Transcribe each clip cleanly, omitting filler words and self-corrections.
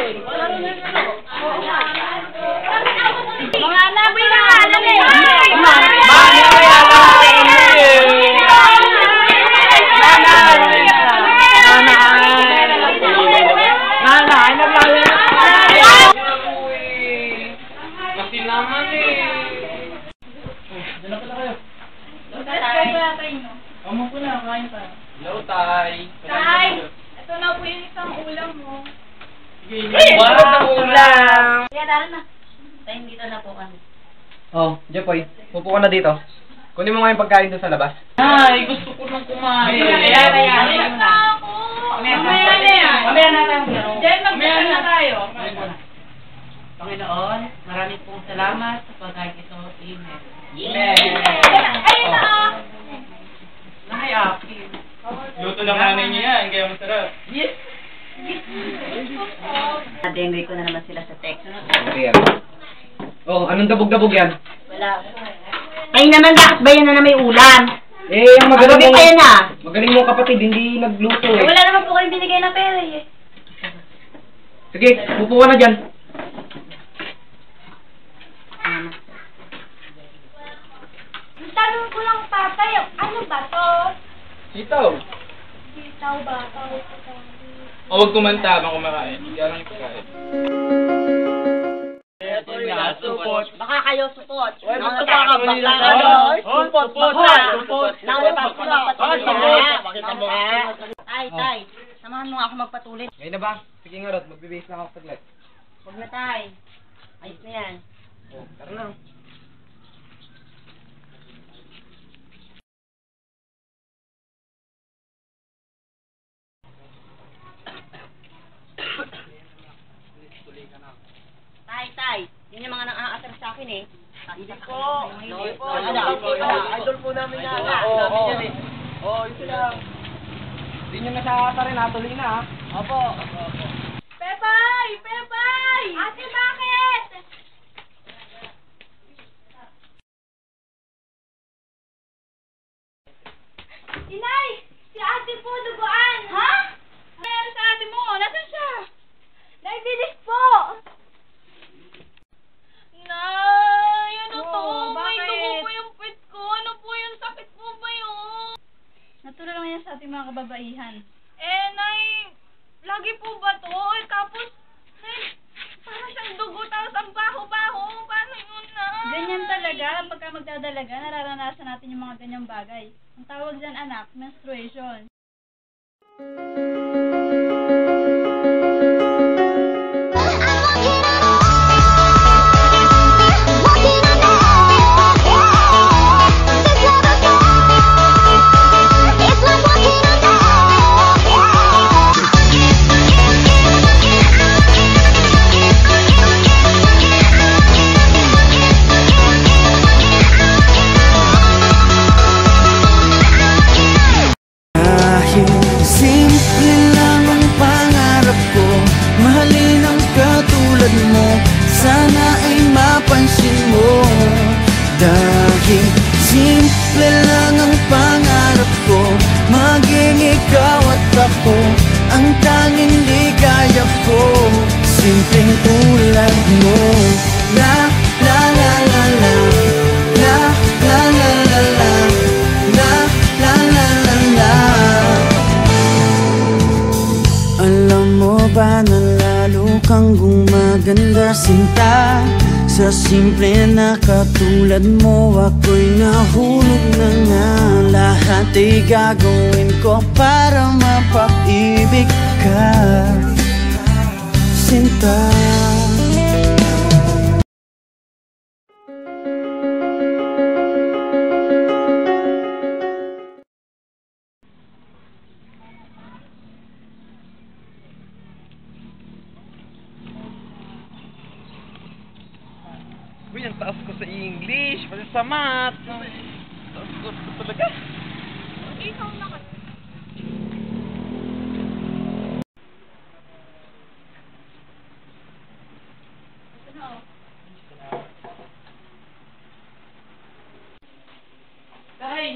Mga naboy na kanan eh. Amo po na, kain tayo. Hello, Tay. Tay, ito na po yung isang ulam mo. Wow, ulam! Kaya dahil na. Tay, dito na po kami. Oh, Jepoy, pupo ka na dito. Kunin mo nga yung pagkain doon sa labas. Ay, gusto ko nang kumain. Mamaya na ako. Mamaya na yan. Mamaya na tayo. Diyan, magpapal na tayo. Panginoon, maraming pong salamat sa pagkain ito. Amen. Ayun na. Nakayakin. Luto ng nanay niya yan, kaya masarap. Yes! Nadenggoy ko na naman sila sa text. Okay, yan. Oh, anong dabog-dabog yan? Wala. Ay naman, bakit ba yan na may ulam? Eh, yung magaling Ano kayo na? magaling mong kapatid, hindi nagluto eh. Wala naman po kayong binigay na pera eh. Sige, pupo ka na dyan. Tanong ko lang, tatay, ano ba to? Sitaw. Sitaw ba? O huwag kumanta habang kumakain. Kaya lang ipakain. Supot. Baka kayo supot. Supot. Ay, tay, samahan mo nga ako magpatuloy. Ngayon na ba? Sige nga, Rod, magbibihis na ako saglit. Huwag na tay. Ayos na yan. Oh, tara na. Tay, yun yung mga nang-aatras sa akin eh. Hindi po. Idol po namin na. Oo, yun sila. Hindi nyo na sa ata rin, tuloy na ha. Opo. Pepay! Pepay! Ate, bakit? Inay! Si ate po, duguan! Ha? Ano yan sa ate mo? Nasaan siya? Naibilis po! Nay! Ano to? May dugo po yung pit ko. Ano po yung sakit po ba yun? Natural lang yan sa ating mga kababaihan. Eh, Nay, lagi po ba to? Eh, tapos, Nay, parang siyang dugo, tapos ang baho-baho. Paano yun, Nay? Ganyan talaga, pagka magdadalaga, nararanasan natin yung mga ganyang bagay. Ang tawag dyan, anak, menstruation. Simple lang ang pangarap ko, mahalin ang katulad mo, sana ay mapansin mo. Dahil simple lang ang pangarap ko, maging ikaw at ako, ang tanging ligaya ko. Simpleng tulad mo, la la la la la, la la la la la, la la la la la. Alam mo ba na lalo kang gumaganda, sinta? Sa simple na katulad mo, ako'y nahulog na nga. Lahat ay gagawin ko para mapag-ibig ka, sinta. Uy, ang taas ko sa English, pati sa math. Taas ko talaga. Ikaw na ka.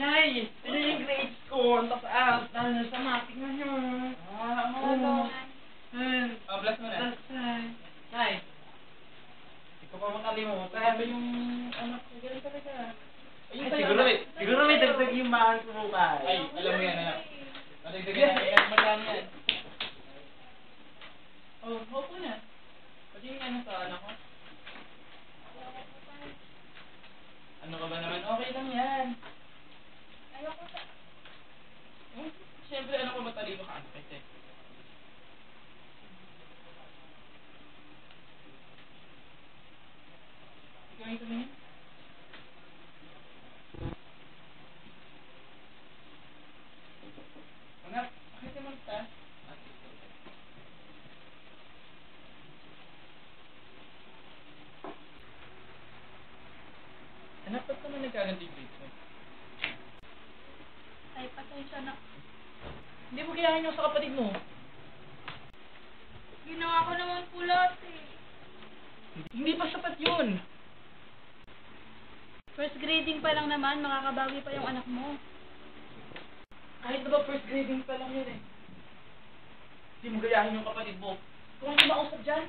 Nay, ito yung grades ko. Ang taas, sa math. Tingnan nyo. Ano? Bless mo na. makalimutan. Ano yung anak ko, ganun talaga. Ayun tayo, Siguro anak. siguro may dagdag yung mahal sa mukha. Ay, alam mo yan, anak. Madagdagan natin, kahit magkano yan. Oh, opo na. Pati yung ano sa anak ko. Ano ka ba naman? Okay lang yan. Hmm? Siyempre, ano ko matalino ka? Ano kasi? Ikaw yung tumingin? Anak, bakit ka magtaas? Anak, ba't naman nagkaganti yung grades mo? Ay, pasensya na. Hindi mo kailangan yung sa kapatid mo. Ginawa ko naman po lahat eh. Hindi pa sapat yun. First grading pa lang naman, makakabawi pa yung anak mo. Kahit na ba first grading pa lang yun eh. Hindi mo gayahin yung kapatid mo. Kung ano mausap dyan.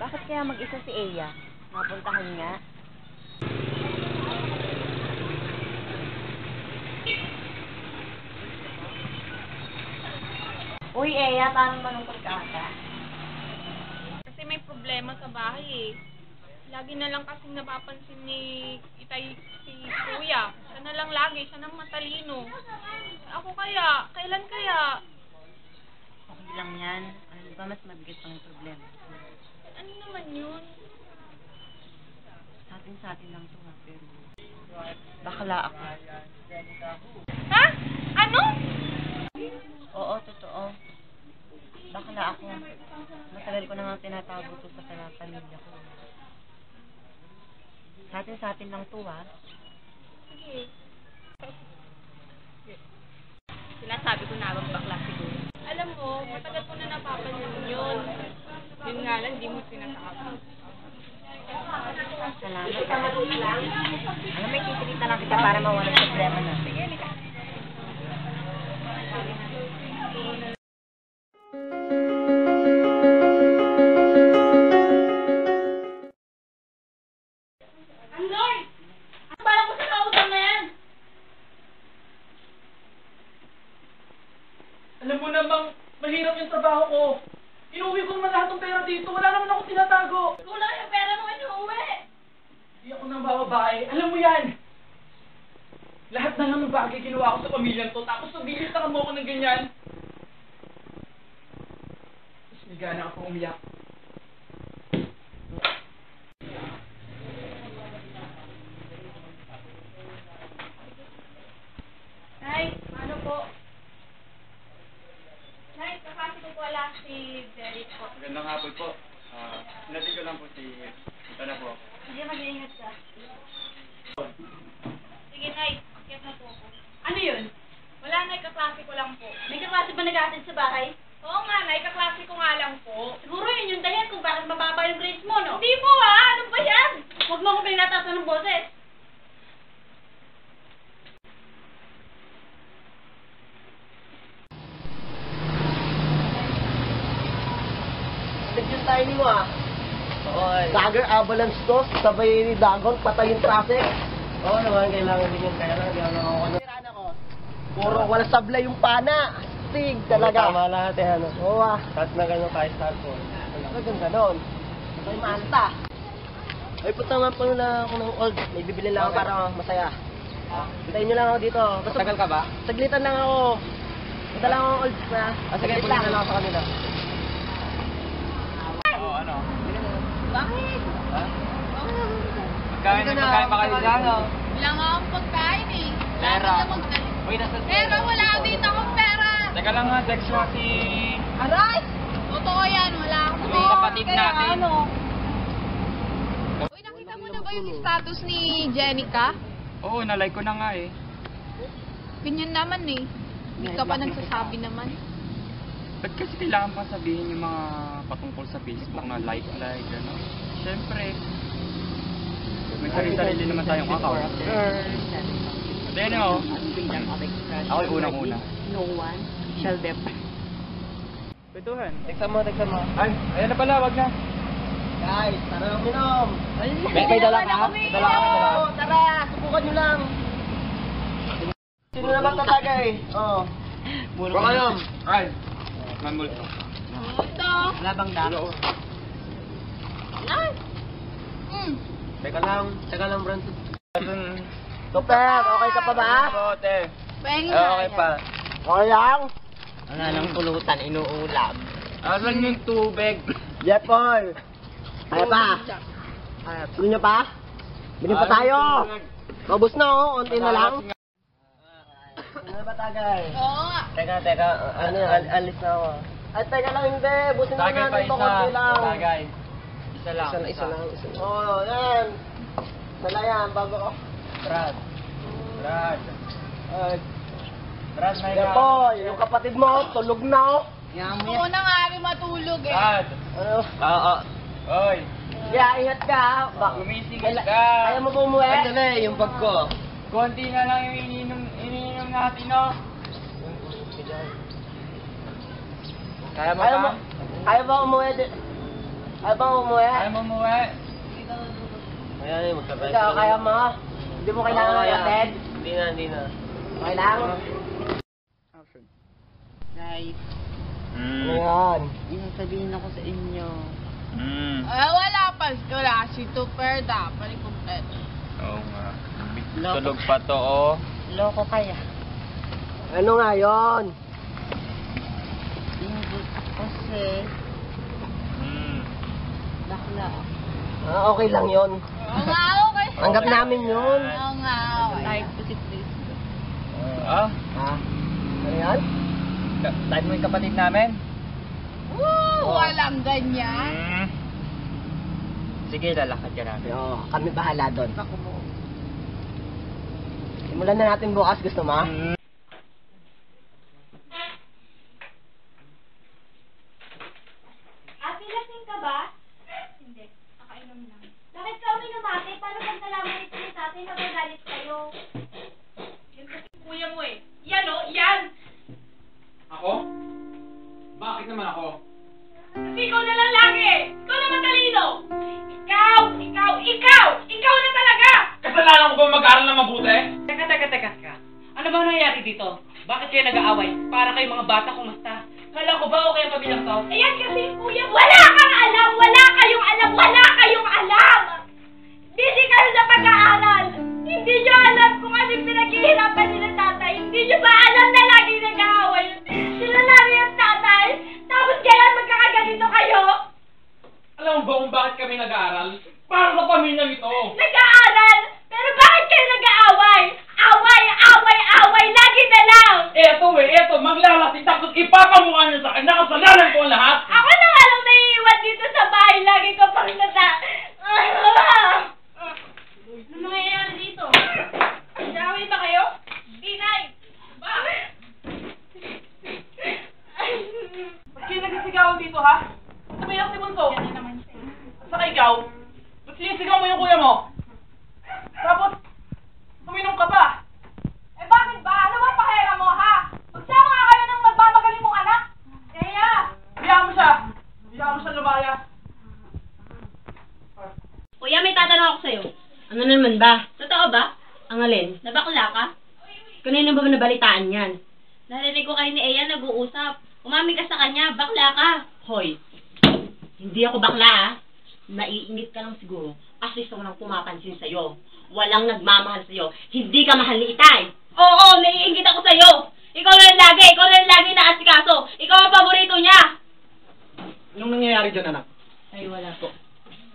Bakit kaya mag-isa si Eya? Mapuntahan nga. Uy, Eya, parang malungkot ka ata. Kasi may problema sa bahay eh. Lagi na lang kasing napapansin ni Itay si Kuya. Siya na lang lagi, siya nang matalino. Ako kaya, kailan kaya? Okay lang yan. Ano ba mas mabigat pang problema? Ano naman yun? Sa atin lang to ha, pero bakla ako. Ha? Ano? Oo, totoo. Bakla ako. Matagal ko na nga tinatago to sa pamilya ko. Sa atin lang to ha. Sige. Sinasabi ko na bang bakla siguro. Alam mo, matagal ko na napapansin yun. Yun nga lang, di mo sinasabi. Salamat. Alam mo, ikikita lang kita para mawala yung problema na. Sige, halika. Andoy! Ano balak mo sa kausap na yan? Alam mo namang mahirap yung trabaho ko. Inuwi ko naman lahat ng pera dito. Wala naman akong tinatago. Kulang yung pera mo inuuwi! Hindi ako nang bababae. Alam mo yan. Lahat na lang ng bagay ginawa ko sa pamilyang to. Tapos nabilitan mo ako ng ganyan. Tapos may gana akong umiyak. Nay, ano po? Nay, kakasi ko wala si Derek po. Magandang hapon po. Hinatid ko lang po si... Ito na po. Sige, mag-iingat ka. Sige, Nay. Akyat na po ako. Ano yun? Wala, Nay. Kaklase ko lang po. May kaklase ba nag-attend sa bahay? Oo nga, Nay. Kaklase ko nga lang po. Siguro yun yung dahilan kung bakit mababa yung grades mo, no? Hindi po ha! Ano ba yan? Huwag mo akong pinataasan ng boses. Yung tiny mo ah. Dagger avalanche to, sabay ni Dagon, patay yung traffic. Oo naman, kailangan din yung pera. Tirana ko. Puro wala sablay yung pana. Stig talaga. Tama lahat eh, ano? Oo ah. Kahit na ganyan kahit saan po. Talagang ganon. May manta. Ay, puta nga po na ako ng old. May bibili lang ako para masaya. Hintayin nyo lang ako dito. Basta, tagal ka ba? Saglitan lang ako. Punta lang ako old na. Sige, punta lang ako sa kanila. Oo, ano? Bakit? Ha? Magkain pa kayo dyan, no? Wala nga akong pagkain eh. Pera. Uy, nasa... Pera, wala dito akong pera. Teka lang nga, text mo si... Aray! Totoo yan, wala akong Yung kapatid natin. Uy, nakita mo na ba yung status ni Jenica? Oo, nalike ko na nga eh. Ganyan naman eh. Hindi ka pa nagsasabi naman. Ba't kasi kailangan pa sabihin yung mga patungkol sa Facebook na like, ano? Siyempre, may sarili naman tayong account. Then, ako yung unang-una. No one shall depart. Petuhan. Teksan mo. Ay, ayan na pala, wag na. Guys, tara lang minom. May dala ka? Oo, tara, subukan nyo lang. Sino naman tatagay? Oo. Baka kayo. Ay, mamulto. Labang dako. Teka lang, Brand. Super, okay ka pa ba? Bote. Okay pa. Okay lang? Wala nang tulutan, inuulam. Asan yung tubig? Jepoy! Kaya pa? Gusto nyo pa? Bili pa tayo! Maubos na oh, onti na lang. Ano ba tagay? Oo nga. Teka, ano, alis na ako. Ay, teka lang, hindi. Busin na Tagay pa natin ito, konti lang. Tagay. Isa lang. Isa lang. Oo, yan. Sala yan, bago ko. Brad. Brad, may Jepoy, yung kapatid mo, tulog na oh. Ako na nga rin matulog eh. Brad. Ano? Oo. Oy. Yeah, ingat ka. Gumising Kaya ka. mo ba umuwi? Andali, yung bag ko. Konti na lang yung iniinom natin, no? Kaya mo ba? Ayaw ba umuwi? Ayaw ba umuwi? Kaya mo umuwi? Ayan, magkabay. Ikaw, kaya mo? Hindi mo kailangan ng kapatid? Hindi na. Okay lang? Guys, Ano yan? yung sabihin ako sa inyo. Wala pa. Wala. Si Tuperda. Palikumpet. Oo nga. Tulog pa to, oh. Loko kaya. Ano nga yun? Hindi kasi bakla. Okay lang yun. Oo nga, okay. Tanggap namin yun. Oo nga, okay. Type to si Chris. Ha? Ano yan? Type mo yung kapatid namin? Woo! Walang ganyan. Sige, lalakad ka namin. Oo, kami bahala doon. Simulan na natin bukas, gusto mo? Ate, lasing ka ba? Hindi. Nakainom lang. Bakit ka uminom ate? Paano pag nalaman ito ni tatay na magalit kayo? Yung kasi kuya mo eh. Yan oh, yan! Ako? Bakit naman ako? Kasi ikaw na lang lagi eh! Ikaw na matalino! Ikaw na talaga! Kasalanan ko ba mag-aaral na mabuti? Teka. Ano ba nangyayari dito? Bakit kayo nag-aaway? Para kayo mga bata kumasta? Kala ko ba okay ang kabilang to? Ayan kasi yung kuya mo. Wala kang alam! Wala kayong alam! Busy kayo sa pag-aaral! Hindi nyo alam kung ano yung pinaghihirapan nila tatay. Hindi nyo ba alam na lagi nag-aaway? Sila lang yung tatay. Tapos kailan magkakaganito kayo? Alam mo ba kung bakit kami nag-aaral? Para sa pamilyang ito! Nag-aaral! Pero bakit kayo nag-aaway? Away! Lagi na lang! Eto, maglalasing tapos ipapamukha niyo sa akin. Nakasalanan ko ang lahat! Ako na nga lang naiiwan dito sa bahay. Lagi ko pang Ano nangyayari dito? Nag-aaway ba kayo? Dinay! Bakit? Ba't kayo nagsisigawan dito, ha? Ba't may si Bunso? Yan na naman siya. Saka ikaw? Ba't sinisigaw mo yung kuya mo? Tapos, uminom ka pa! Eh bakit ba? Ano ba pakera mo, ha? Magsama nga kayo ng nagmamagaling mong anak! Kaya! Hayaan mo siya lumaya. Kuya, may tatanong ako sa'yo. Ano naman ba? Totoo ba? Ang alin? Nabakla ka? Kanina ba nabalitaan yan? Narinig ko kayo ni Eya nag-uusap. Umami ka sa kanya, bakla ka. Hoy, hindi ako bakla ah. Naiingit ka lang siguro kasi gusto mo nang pumapansin sa'yo. Walang nagmamahal sa'yo. Hindi ka mahal ni Itay. Oo, naiingit ako sa'yo. Ikaw na lagi naasikaso. Ikaw ang paborito niya. Anong nangyayari dyan, anak? Ay, wala po.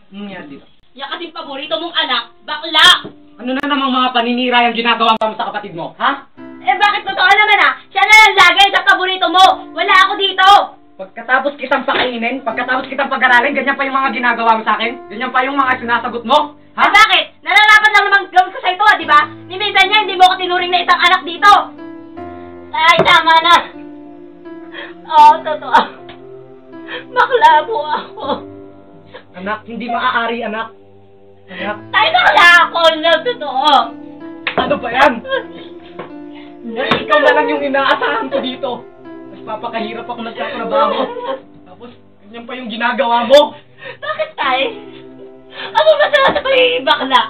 Anong nangyayari dito? Yan kasi paborito mong anak, bakla. Ano na namang mga paninira yung ginagawa mo sa kapatid mo, ha? Eh bakit totoo naman ah? Siya na lang lagi sa paborito mo. Wala ako dito. Pagkatapos kitang pakainin, pagkatapos kitang pag-aralin, ganyan pa yung mga ginagawa mo sa akin? Ganyan pa yung mga sinasagot mo? Ha? Eh bakit? Nararapat lang naman gawin ko sa ito, di ba? Ni minsan niya, hindi mo ko tinuring na isang anak dito. Ay, tama na. Oo, totoo. Bakla po ako. Anak, hindi maaari, anak. Anak, Tay, bakla ako. No, totoo. ano ba yan? Ikaw na lang yung inaasahan ko dito. Mas papakahirap ako nagtatrabaho. Tapos, ganyan pa yung ginagawa mo. Bakit, Tay? Ano ba sa pagiging bakla?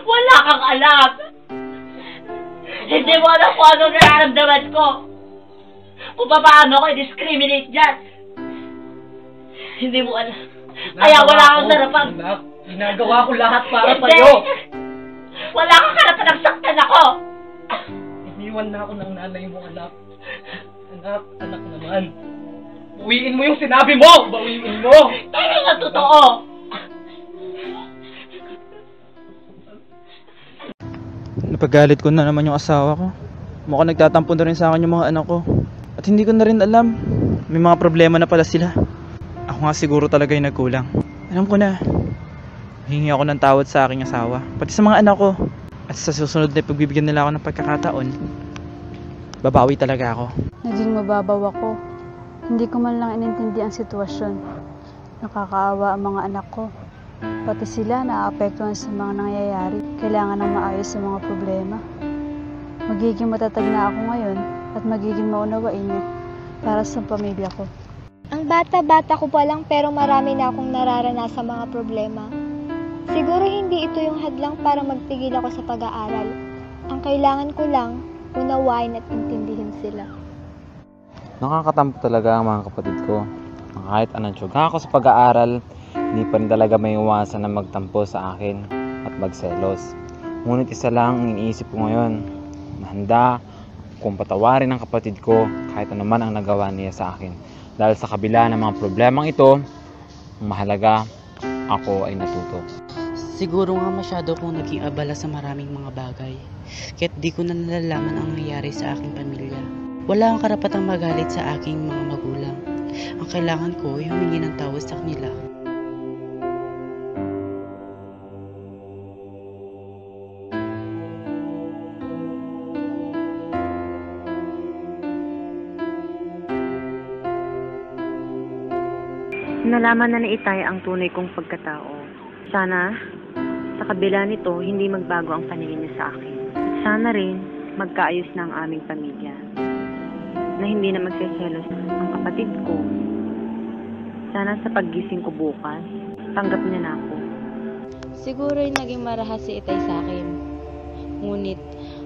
Wala kang alam. Hindi mo alam kung ano nararamdaman ko. Kung paano ko i-discriminate dyan. Hindi mo alam. Kaya wala kang sarapan. Anak, ginagawa ko lahat para Hindi. sa'yo. Wala kang harapan ng saktan ako. Iniwan na ako ng nanay mo, anak. Anak naman. Bawiin mo yung sinabi mo! Bawiin mo! Tayo na totoo. Napagalit ko na naman yung asawa ko. Mukhang nagtatampo na rin sa akin yung mga anak ko. At hindi ko na rin alam. May mga problema na pala sila. Ako nga siguro talaga yung nagkulang. Alam ko na. Hingi ako ng tawad sa aking asawa. Pati sa mga anak ko. At sa susunod na pagbibigyan nila ako ng pagkakataon, babawi talaga ako. Naging mababaw ako. Hindi ko man lang inintindi ang sitwasyon. Nakakaawa ang mga anak ko. Pati sila naaapektuhan sa mga nangyayari. Kailangan ng maayos sa mga problema. Magiging matatag na ako ngayon at magiging maunawain niyo para sa pamilya ko. Ang bata-bata ko pa lang pero marami na akong nararanasan mga problema. Siguro hindi ito yung hadlang para magtigil ako sa pag-aaral. Ang kailangan ko lang, unawain at intindihin sila. Nakakatampo talaga ang mga kapatid ko. Kahit anong tsuga ako sa pag-aaral, hindi pa rin talaga may iwasan na magtampo sa akin at magselos. Ngunit isa lang ang iniisip ko ngayon, na handa kung patawarin ang kapatid ko kahit ano man ang nagawa niya sa akin. Dahil sa kabila ng mga problemang ito, ang mahalaga, ako ay natuto. Siguro nga masyado kong naging abala sa maraming mga bagay. Kaya't di ko na nalalaman ang nangyayari sa aking pamilya. Wala akong karapatang magalit sa aking mga magulang. Ang kailangan ko ay humingi ng tawad sa kanila. Nalaman na ni Itay ang tunay kong pagkatao. Sana, sa kabila nito, hindi magbago ang paningin niya sa akin. At sana rin, magkaayos na ang aming pamilya. Na hindi na magseselos ang kapatid ko. Sana sa paggising ko bukas, tanggap niya na ako. Siguro'y naging marahas si Itay sa akin. Ngunit,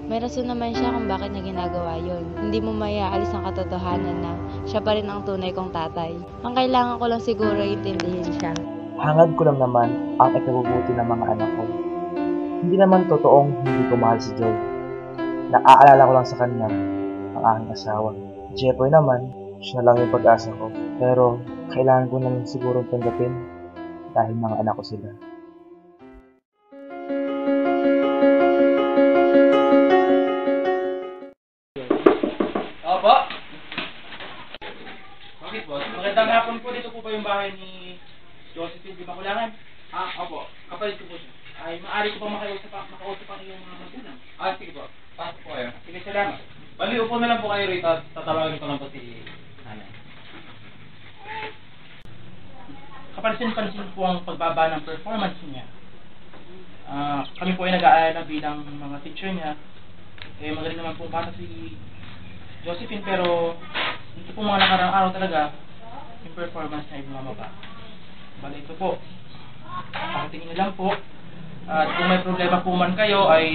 may rason naman siya kung bakit niya ginagawa yun. Hindi mo maiaalis ang katotohanan na siya pa rin ang tunay kong tatay. Ang kailangan ko lang siguro intindihin siya. Hangad ko lang naman ang ikabubuti ng mga anak ko. Hindi naman totoong hindi ko mahal si Joy. Naaalala ko lang sa kanya ang aking asawa. Jeffoy naman, siya lang yung pag-asa ko. Pero kailangan ko naman siguro tanggapin dahil mga anak ko sila. Opo. Bakit po? Magandang hapon po. Dito po ba yung bahay ni Josephine Di Makulangan? Opo. Kapalit ko po siya. Ay, maaari ko pa makausap ang iyong mga magulang. Sige po. Pasok po kayo. Sige, salamat. Bali, upo na lang po kayo rito at tatawagin ko lang po si nanay. Kapansin-pansin po ang pagbaba ng performance niya. Kami po ay nag-aalala bilang mga teacher niya. Magaling naman po bata si Josephine, pero ito po mga nakarang araw talaga yung performance na ibumababa. Bali ito po. Pakitingin na lang po. At kung may problema po man kayo ay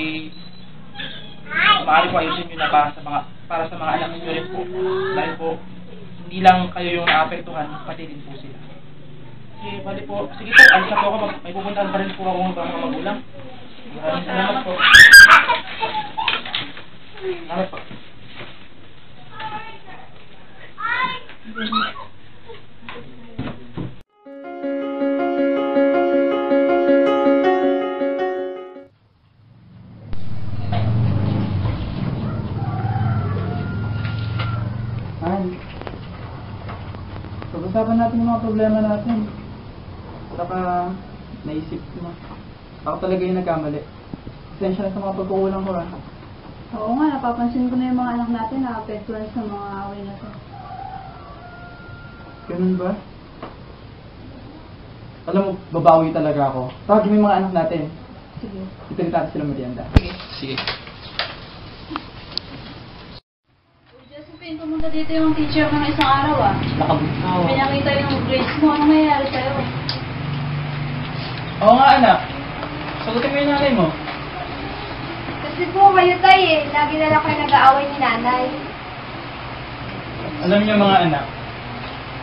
maaari po ayusin nyo na para sa mga anak nyo rin po. Dahil po hindi lang kayo yung naapektuhan, pati din po sila. Okay, bali po. Sige po, alis na po ako. May pupuntahan pa rin po ako ng mga magulang. Maraming salamat po. Salamat po. Pag-usapan natin yung mga problema natin. Saka naisip ko na ako talaga yung nagkamali. Pasensya na sa mga pagkukulang ko. Oo nga, napapansin ko na yung mga anak natin na apektuhan sa mga away na to. Ganun ba? Alam mo, babawi talaga ako. Tawagin mo yung mga anak natin. Sige. Italita natin sila merienda. Sige. Josephine, pumunta dito yung teacher ng isang araw ah. Nakabutaw. Pinakita yung grades mo. Anong mayayari sa'yo? Oo nga anak. Sagutin mo yung nanay mo. Kasi po kayo tayo eh. Lagi na lang kayo nag-aaway ni nanay. Alam niyo mga anak,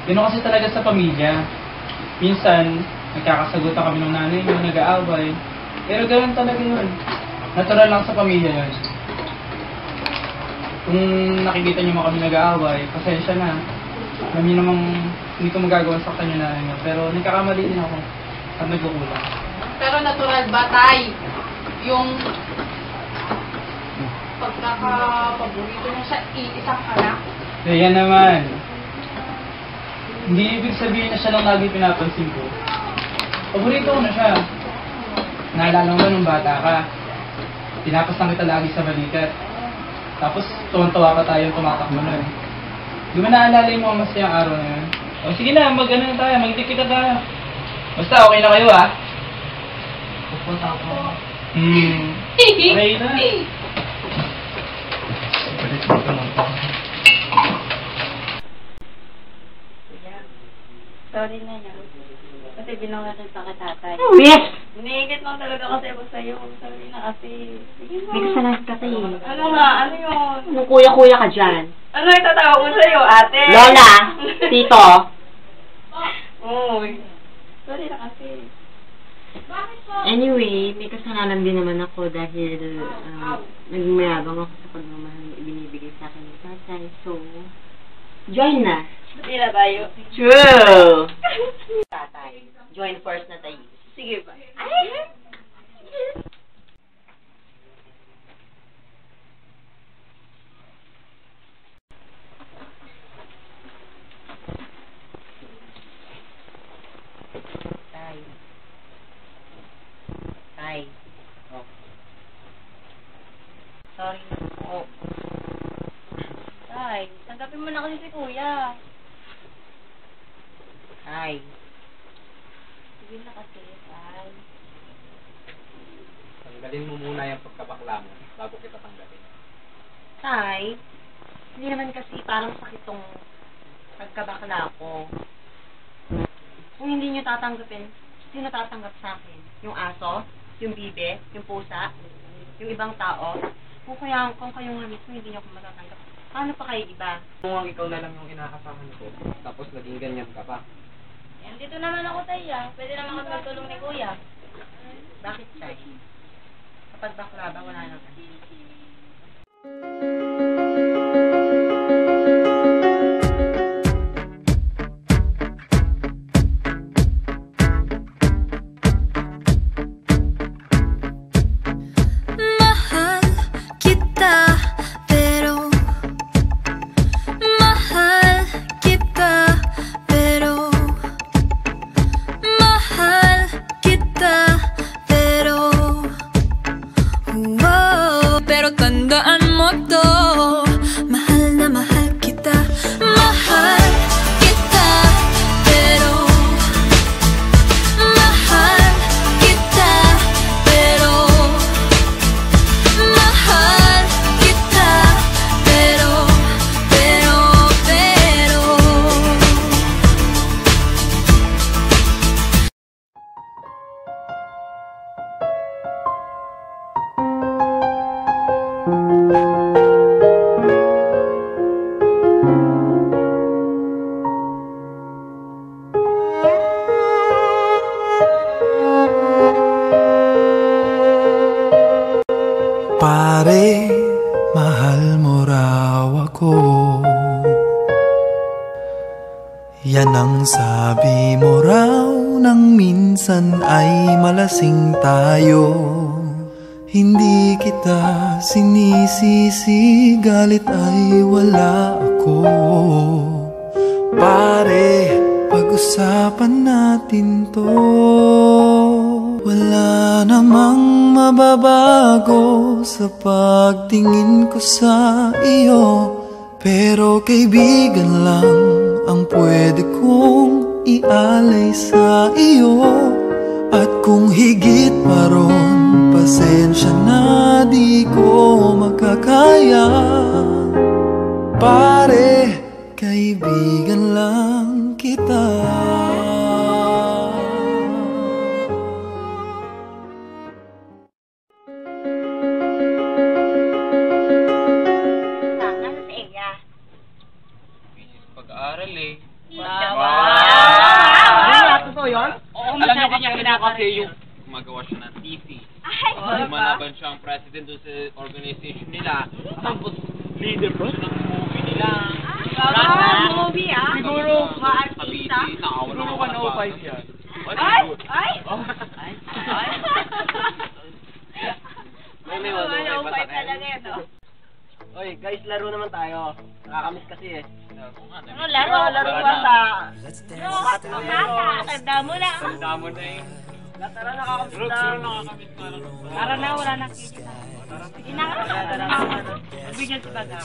gano'n kasi talaga sa pamilya. Minsan, nagkakasagutan kami ng nanay niyo, nag-aaway. Pero gano'n talaga yun. Natural lang sa pamilya yun. Kung nakikita niyo mga kami nag-aaway, pasensya na. Kami namang hindi ko magagawa sa kanya nanay niyo. Pero nagkakamali din ako at nagkukulang. Pero natural ba, Tay? Yung pagkakapaborito mo sa isang anak? Kaya naman, hindi ibig sabihin na siya lang lagi pinapansin ko. Paborito ko na siya. Naalala mo nung bata ka, pinapasan kita lagi sa balikat. Tapos tuwan-tuwa ka tayo tumatakbo nun. Di ba naalala yung mga masayang araw na yun? O sige na, mag-ano na tayo, mag-tikita tayo. Basta okay na kayo ah. Pupunta ako. Okay na. Sorry na yan. Kasi binangasan sa tatay. Yes! Iniigit lang talaga kasi ako sa'yo. Sorry na kasi. Sige mo. May kasalanan kasi. Ano nga? Ano yun? Anong kuya-kuya ka dyan? Ano itatawag mo sa'yo, ate? Lola! Tito! Uy. Sorry na kasi. Anyway, may kasalanan din naman ako dahil naging mayabang ako sa pagmamahal na ibinibigay sa akin ng tatay. So, join na. Hindi na tayo. True! Tatay, join first na tayo. Sige ba? Ay! Tay. Oh. Sorry na po. Tay, tanggapin mo na kasi si kuya. Tay. Sige na kasi, tay. Tanggalin mo muna yung pagkabakla mo bago kita tanggalin. Tay, hindi naman kasi parang sakit tong pagkabakla ko. Kung hindi nyo tatanggapin, sino tatanggap sa akin? Yung aso? Yung bibe? Yung pusa? Yung ibang tao? Kung kayo nga mismo hindi nyo ako matatanggap, paano pa kayo iba? Kung ikaw na lang yung inaasahan ko, tapos naging ganyan ka pa. Yan, dito naman ako, tay, ah. Pwede naman ako magtulong ni kuya. Bakit, Tay? Kapag bakla ba, wala naman. Mahal kita, pero mahal kita, pero mahal kita, pero pero tandaan mo to, mahal na mahal kita, mahal kita, pero mahal kita, pero mahal kita, pero Pare, mahal mo raw ako. Yan ang sabi mo raw nang minsan ay malasing tayo. Hindi kita sinisisi, galit ay wala ako. Pare, pag-usapan natin to. Wala namang mababago sa pagtingin ko sa iyo, pero kaibigan lang ang pwede kong ialay sa iyo. At kung higit pa ron, pasensya na di ko makakaya. Pare, kaibigan lang kita. Pag-aaral eh. Totoo yun? Oo, masyado niya kasi yung gumagawa siya ng thesis. Lumalaban siya ang president doon sa organization nila. Tapos, leader pa siya ng movie nila. Movie ah? Siguro, ma-artista? Siguro 105 yan. Ay! Ay! Ay! May 105 talaga yan, no? Oy, guys, laro naman tayo. Nakakamiss kasi eh. Ano laro? Laro basta. Tanda mo na. Tanda mo na eh. Tara, nakakamiss na. Tara na, wala na kita. Sige na. Magbigyan si Baga.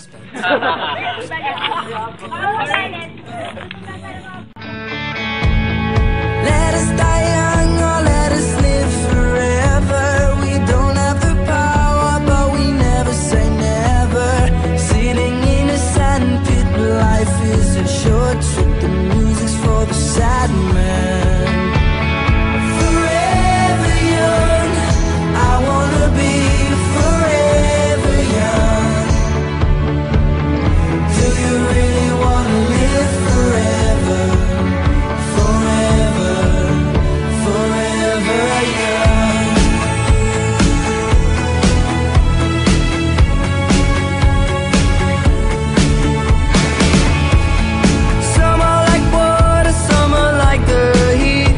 Let us die young or let us live forever. We don't have the power, but we never say never. Sitting in a sandpit, life is a short trip. The music's for the sad man. Forever young, I wanna be forever young. Do you really wanna live forever? Forever, forever young. Some are like water, some are like the heat.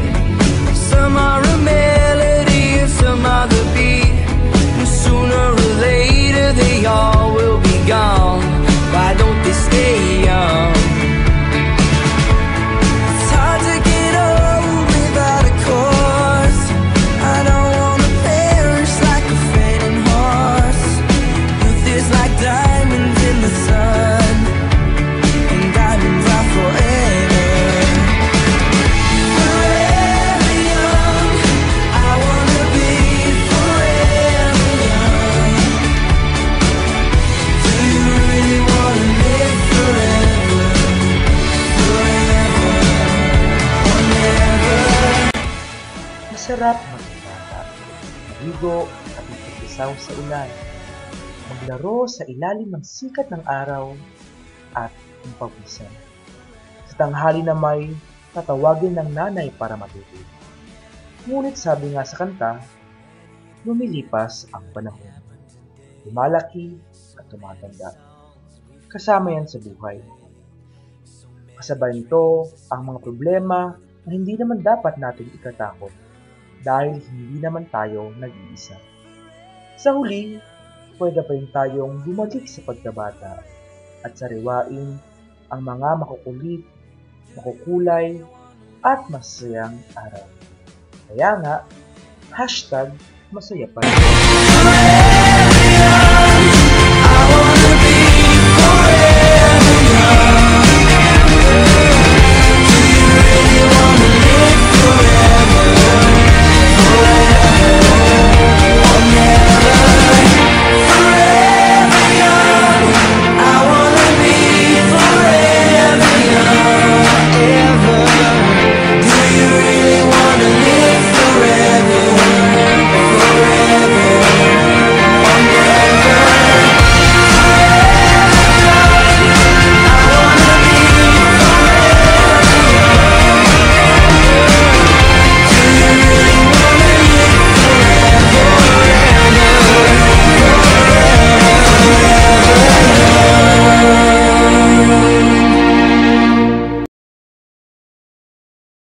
Some are a melody, and some are the beat. And sooner or later they all will be gone. Why don't they stay young? It's hard to get old without a cause. I don't wanna perish like a fading horse. Youth is like diamonds in the sun, and diamonds are forever. Forever young, I wanna be forever young. Do you really wanna live forever? Forever or never. Masarap magbata, maligo at magpipisaw sa ulan, maglaro sa ilalim ng sikat ng araw at ng pawisan. Sa tanghali na may tatawagin ng nanay para matutulog. Ngunit sabi nga sa kanta, lumilipas ang panahon. Lumalaki at tumatanda. Kasama yan sa buhay. Kasabay nito ang mga problema na hindi naman dapat natin ikatakot dahil hindi naman tayo nag-iisa. Sa huli, pwede pa rin tayong bumalik sa pagkabata at sariwain ang mga makukulit, makukulay at masayang araw. Kaya nga, #masaya pa rin.